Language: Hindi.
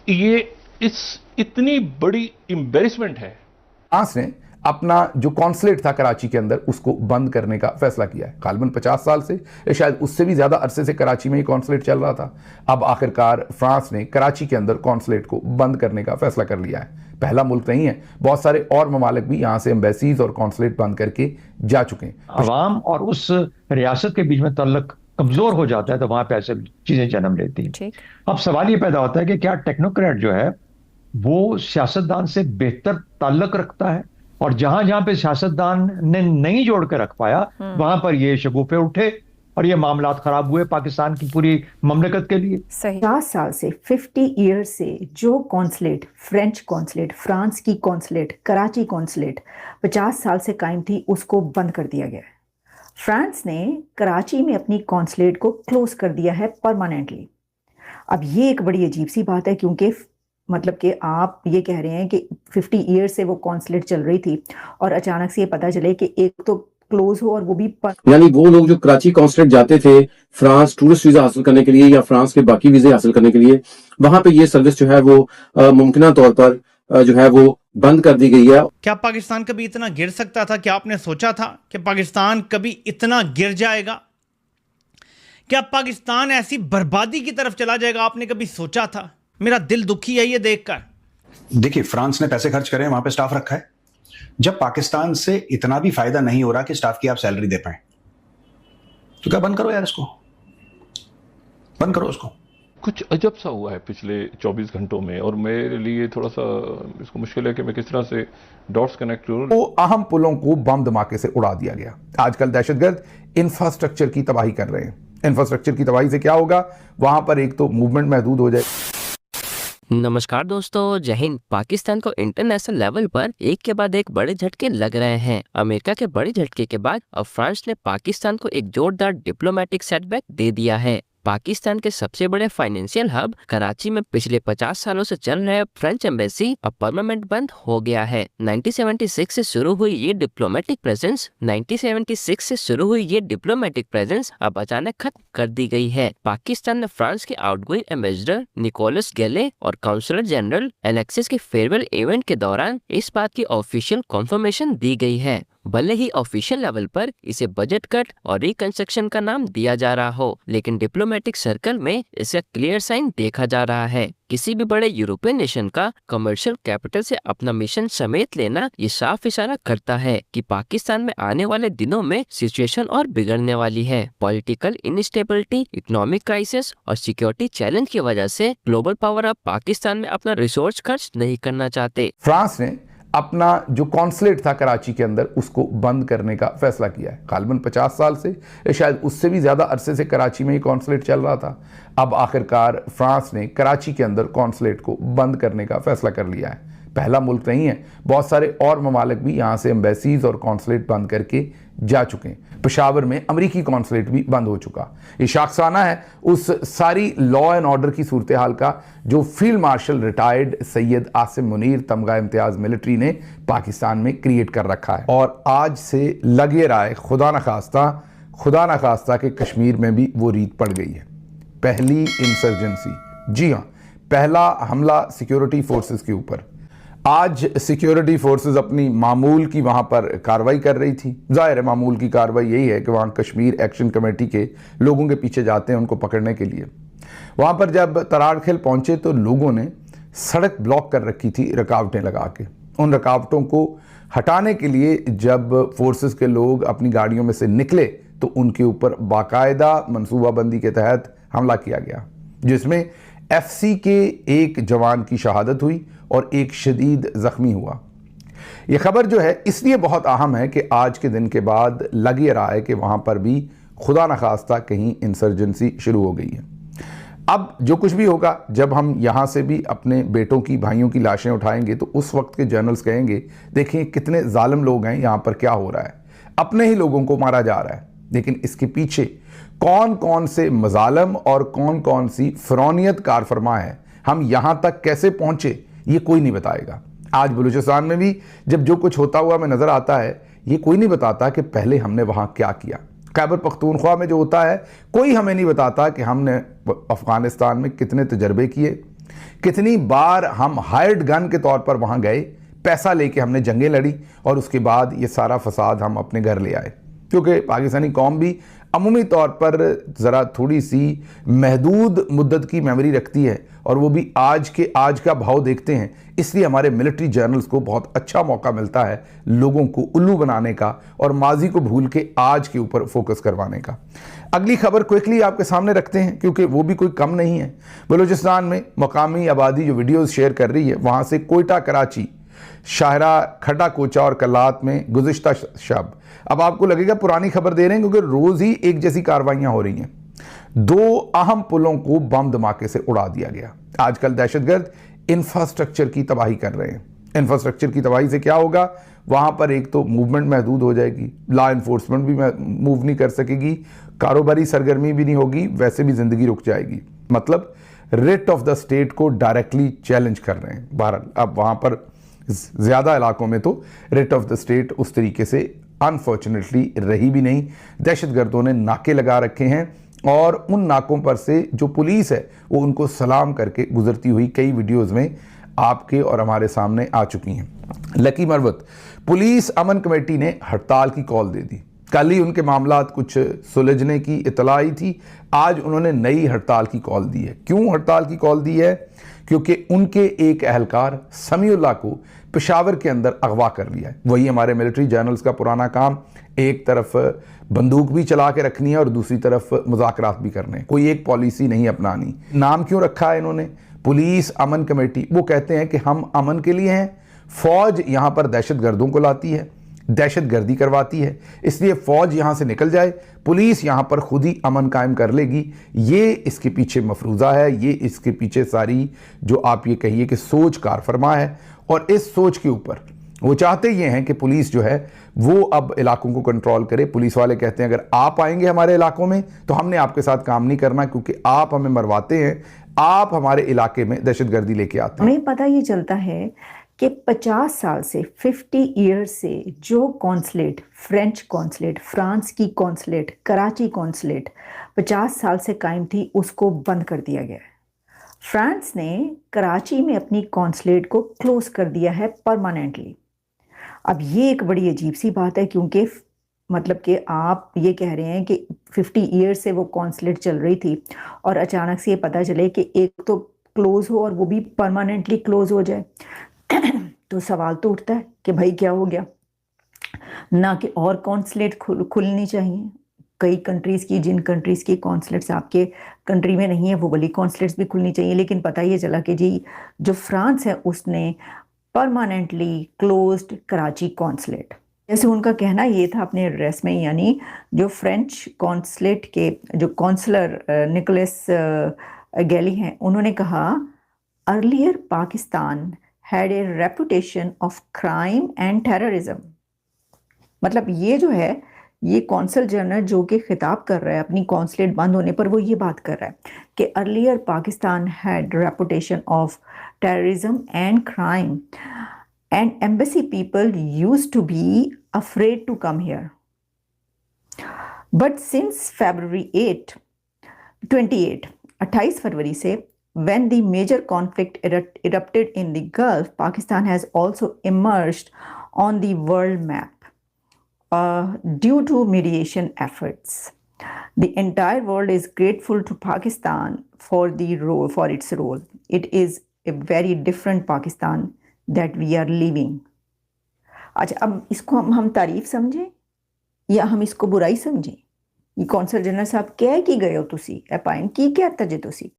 ये इतनी बड़ी एम्बेरसमेंट है। फ्रांस ने अपना जो कॉन्सुलेट था कराची के अंदर उसको बंद करने का फैसला किया है। गालिबन 50 साल से या शायद उससे भी ज्यादा अरसे से कराची में ही कॉन्सुलेट चल रहा था। अब आखिरकार फ्रांस ने कराची के अंदर कॉन्सुलेट को बंद करने का फैसला कर लिया है। पहला मुल्क नहीं है, बहुत सारे और ममालिक भी यहां से एम्बेसीज और कॉन्सुलेट बंद करके जा चुके हैं। अवाम और उस रियासत के बीच में तल्लक कमजोर हो जाता है तो वहां पे ऐसे चीजें जन्म लेती हैं। अब सवाल ये पैदा होता है कि क्या टेक्नोक्रेट जो है वो सियासतदान से बेहतर ताल्लुक रखता है, और जहां जहां पे सियासतदान ने नहीं जोड़ कर रख पाया वहां पर ये शगुफे उठे और ये मामलात खराब हुए पाकिस्तान की पूरी ममलकत के लिए। सही 50 साल से 50 ईयर से जो कॉन्सुलेट, फ्रेंच कॉन्सुलेट, फ्रांस की कॉन्सुलेट, कराची कॉन्सुलेट 50 साल से कायम थी, उसको बंद कर दिया गया है। फ्रांस ने कराची में अपनी कॉन्सुलेट को क्लोज कर दिया है परमानेंटली। अब ये एक बड़ी अजीब सी बात है, क्योंकि मतलब कि आप ये कह रहे हैं कि 50 ईयर से वो कॉन्सुलेट चल रही थी और अचानक से ये पता चले कि एक तो क्लोज हो और वो भी यानी वो लोग जो कराची कॉन्सुलेट जाते थे फ्रांस टूरिस्ट वीजा हासिल करने के लिए या फ्रांस के बाकी वीजे हासिल करने के लिए, वहां पे ये सर्विस जो है वो मुमकिन तौर पर जो है वो बंद कर दी गई है। क्या पाकिस्तान कभी इतना गिर सकता था? क्या आपने सोचा था कि पाकिस्तान कभी इतना गिर जाएगा? क्या पाकिस्तान ऐसी बर्बादी की तरफ चला जाएगा? आपने कभी सोचा था? मेरा दिल दुखी है ये देखकर। देखिए, फ्रांस ने पैसे खर्च करे, वहां पे स्टाफ रखा है। जब पाकिस्तान से इतना भी फायदा नहीं हो रहा कि स्टाफ की आप सैलरी दे पाए, तो क्या बंद करो यार, इसको बंद करो उसको। कुछ अजब सा हुआ है पिछले 24 घंटों में, और मेरे लिए थोड़ा सा इसको मुश्किल है कि मैं किस तरह से डॉट्स कनेक्ट करूं। तो अहम पुलों को बम धमाके से उड़ा दिया गया। आजकल दहशतगर्द इंफ्रास्ट्रक्चर की तबाही कर रहे हैं। इंफ्रास्ट्रक्चर की तबाही से क्या होगा? वहां पर एक तो मूवमेंट महदूद हो जाए। नमस्कार दोस्तों, जय हिंद। पाकिस्तान को इंटरनेशनल लेवल पर एक के बाद एक बड़े झटके लग रहे हैं। अमेरिका के बड़े झटके के बाद अब फ्रांस ने पाकिस्तान को एक जोरदार डिप्लोमेटिक सेटबैक दे दिया है। पाकिस्तान के सबसे बड़े फाइनेंशियल हब कराची में पिछले 50 सालों से चल रहे फ्रेंच एम्बेसी अब परमानेंट बंद हो गया है। 1976 से शुरू हुई ये डिप्लोमेटिक प्रेजेंस अब अचानक खत्म कर दी गई है। पाकिस्तान ने फ्रांस के आउटगोइंग एम्बेसडर निकोलस गेले और काउंसलर जनरल एलेक्सिस के फेयरवेल इवेंट के दौरान इस बात की ऑफिशियल कंफर्मेशन दी गई है। भले ही ऑफिशियल लेवल पर इसे बजट कट और रिकंस्ट्रक्शन का नाम दिया जा रहा हो, लेकिन डिप्लोमेटिक सर्कल में इसका क्लियर साइन देखा जा रहा है। किसी भी बड़े यूरोपियन नेशन का कमर्शियल कैपिटल से अपना मिशन समेत लेना ये साफ इशारा करता है कि पाकिस्तान में आने वाले दिनों में सिचुएशन और बिगड़ने वाली है। पॉलिटिकल इनस्टेबिलिटी, इकोनॉमिक क्राइसिस और सिक्योरिटी चैलेंज की वजह से ग्लोबल पावर अब पाकिस्तान में अपना रिसोर्स खर्च नहीं करना चाहते। फ्रांस ने अपना जो कॉन्सुलेट था कराची के अंदर उसको बंद करने का फैसला किया है। गालिबन 50 साल से या शायद उससे भी ज़्यादा अरसे से कराची में ही कॉन्सुलेट चल रहा था। अब आखिरकार फ्रांस ने कराची के अंदर कॉन्सुलेट को बंद करने का फैसला कर लिया है। पहला मुल्क नहीं है, बहुत सारे और ममालिक भी यहाँ से एम्बेसीज और कॉन्सुलेट बंद करके जा चुके हैं। पेशावर में अमरीकी कॉन्सुलेट भी बंद हो चुका। ये शाखसाना है उस सारी लॉ एंड ऑर्डर की सूरत हाल का जो field marshal retired Syed Asim Munir तमगा इम्तियाज मिलिट्री ने पाकिस्तान में क्रिएट कर रखा है। और आज से लगे राय खुदा न खास्ता कि कश्मीर में भी वो रीत पड़ गई है। पहली इंसर्जेंसी, जी हाँ, पहला हमला सिक्योरिटी फोर्सेस के ऊपर। आज सिक्योरिटी फोर्सेस अपनी मामूल की वहां पर कार्रवाई कर रही थी। जाहिर है मामूल की कार्रवाई यही है कि वहां कश्मीर एक्शन कमेटी के लोगों के पीछे जाते हैं उनको पकड़ने के लिए। वहां पर जब तराड़खेल पहुंचे तो लोगों ने सड़क ब्लॉक कर रखी थी रुकावटें लगा के। उन रुकावटों को हटाने के लिए जब फोर्सेस के लोग अपनी गाड़ियों में से निकले तो उनके ऊपर बाकायदा मनसूबाबंदी के तहत हमला किया गया, जिसमें एफसी के एक जवान की शहादत हुई और एक शदीद जख्मी हुआ। यह खबर जो है इसलिए बहुत अहम है कि आज के दिन के बाद लग ये रहा है कि वहां पर भी खुदा न खास्ता कहीं इंसर्जेंसी शुरू हो गई है। अब जो कुछ भी होगा, जब हम यहाँ से भी अपने बेटों की, भाइयों की लाशें उठाएंगे तो उस वक्त के जर्नल्स कहेंगे देखिए कितने जालिम लोग हैं, यहाँ पर क्या हो रहा है, अपने ही लोगों को मारा जा रहा है। लेकिन इसके पीछे कौन कौन से मजालम और कौन कौन सी फ़िरौनियत कारफरमा है, हम यहाँ तक कैसे पहुँचे, ये कोई नहीं बताएगा। आज बलूचिस्तान में भी जब जो कुछ होता हुआ हमें नज़र आता है, ये कोई नहीं बताता कि पहले हमने वहाँ क्या किया। खैबर पख्तूनख्वा में जो होता है, कोई हमें नहीं बताता कि हमने अफ़गानिस्तान में कितने तजर्बे किए, कितनी बार हम हायर्ड गन के तौर पर वहां गए, पैसा लेके हमने जंगें लड़ी और उसके बाद ये सारा फसाद हम अपने घर ले आए। क्योंकि पाकिस्तानी कौम भी अमूमी तौर पर ज़रा थोड़ी सी महदूद मुद्दत की मेमोरी रखती है और वो भी आज का भाव देखते हैं, इसलिए हमारे मिलिट्री जर्नल्स को बहुत अच्छा मौका मिलता है लोगों को उल्लू बनाने का और माजी को भूल के आज के ऊपर फोकस करवाने का। अगली खबर क्विकली आपके सामने रखते हैं क्योंकि वो भी कोई कम नहीं है। बलूचिस्तान में मकामी आबादी जो वीडियोज़ शेयर कर रही है, वहाँ से कोयटा, कराची, शाहरा, खड्डा कोचा और कल्लात में गुज़िश्ता शब, अब आपको लगेगा पुरानी खबर दे रहे हैं क्योंकि रोज़ ही एक जैसी कार्रवाइयाँ हो रही हैं। 2 अहम पुलों को बम धमाके से उड़ा दिया गया। आजकल दहशतगर्द इंफ्रास्ट्रक्चर की तबाही कर रहे हैं। इंफ्रास्ट्रक्चर की तबाही से क्या होगा, वहाँ पर एक तो मूवमेंट महदूद हो जाएगी, लॉ इन्फोर्समेंट भी मूव नहीं कर सकेगी, कारोबारी सरगर्मी भी नहीं होगी, वैसे भी ज़िंदगी रुक जाएगी। मतलब रेट ऑफ द स्टेट को डायरेक्टली चैलेंज कर रहे हैं। बहरहाल अब वहाँ पर ज़्यादा इलाकों में तो रेट ऑफ द स्टेट उस तरीके से अनफॉर्चुनेटली रही भी नहीं। दहशतगर्दों ने नाके लगा रखे हैं और उन नाकों पर से जो पुलिस है वो उनको सलाम करके गुजरती हुई कई वीडियोज़ में आपके और हमारे सामने आ चुकी हैं। लकी मरवत, पुलिस अमन कमेटी ने हड़ताल की कॉल दे दी। कल ही उनके मामलात कुछ सुलझने की इतला आई थी, आज उन्होंने नई हड़ताल की कॉल दी है। क्यों हड़ताल की कॉल दी है? क्योंकि उनके एक अहलकार समीउल्लाह को पेशावर के अंदर अगवा कर लिया है। वही हमारे मिलिट्री जर्नल्स का पुराना काम, एक तरफ बंदूक भी चला के रखनी है और दूसरी तरफ मुज़ाकरात भी करने, कोई एक पॉलिसी नहीं अपनानी। नाम क्यों रखा है इन्होंने, पुलिस अमन कमेटी? वो कहते हैं कि हम अमन के लिए हैं, फौज यहाँ पर दहशतगर्दों को लाती है, दहशतगर्दी करवाती है, इसलिए फौज यहाँ से निकल जाए, पुलिस यहाँ पर खुद ही अमन कायम कर लेगी। ये इसके पीछे मफरूज़ा है, ये इसके पीछे सारी जो आप ये कहिए कि सोच कार फरमा है। और इस सोच के ऊपर वो चाहते ये हैं कि पुलिस जो है वो अब इलाकों को कंट्रोल करे। पुलिस वाले कहते हैं अगर आप आएंगे हमारे इलाकों में तो हमने आपके साथ काम नहीं करना, क्योंकि आप हमें मरवाते हैं, आप हमारे इलाके में दहशतगर्दी लेके आते हैं। हमें पता ये चलता है कि 50 साल से 50 ईयर्स से जो कॉन्सुलेट, फ्रेंच कॉन्सुलेट, फ्रांस की कॉन्सुलेट, कराची कॉन्सुलेट 50 साल से कायम थी, उसको बंद कर दिया गया है। फ्रांस ने कराची में अपनी कॉन्सुलेट को क्लोज कर दिया है परमानेंटली। अब ये एक बड़ी अजीब सी बात है, क्योंकि मतलब कि आप ये कह रहे हैं कि 50 ईयर्स से वो कॉन्सुलेट चल रही थी और अचानक से ये पता चले कि एक तो क्लोज हो और वो भी परमानेंटली क्लोज हो जाए तो सवाल तो उठता है कि भाई क्या हो गया, ना कि और कॉन्सुलेट खुलनी चाहिए। कई कंट्रीज़ की, जिन कंट्रीज़ की कॉन्सुलेट्स आपके कंट्री में नहीं है, वो वाली कॉन्सुलेट्स भी खुलनी चाहिए। लेकिन पता ये चला कि जी जो फ्रांस है उसने परमानेंटली क्लोज्ड कराची कॉन्सुलेट। जैसे उनका कहना ये था अपने एड्रेस में, यानी जो फ्रेंच कॉन्सुलेट के जो कॉन्सलर निकोलस गैली हैं, उन्होंने कहा earlier Pakistan had a reputation of crime and terrorism. मतलब ये जो है, ये कौंसल जनरल जो कि खिताब कर रहा है अपनी कॉन्सुलेट बंद होने पर, वो ये बात कर रहा है कि earlier Pakistan had reputation of terrorism and crime and embassy people used to be afraid to come here, but since February 28 फरवरी से when the major conflict erupted in the Gulf, Pakistan has also emerged on the world map due to mediation efforts. The entire world is grateful to Pakistan for its role. It is a very different Pakistan that we are living. अच्छा, अब इसको हम तारीफ समझें या हम इसको बुराई समझें? ये कौंसल जनरल साहब क्या की गए हो तुसी अपॉइंट की क्या तजे तुसी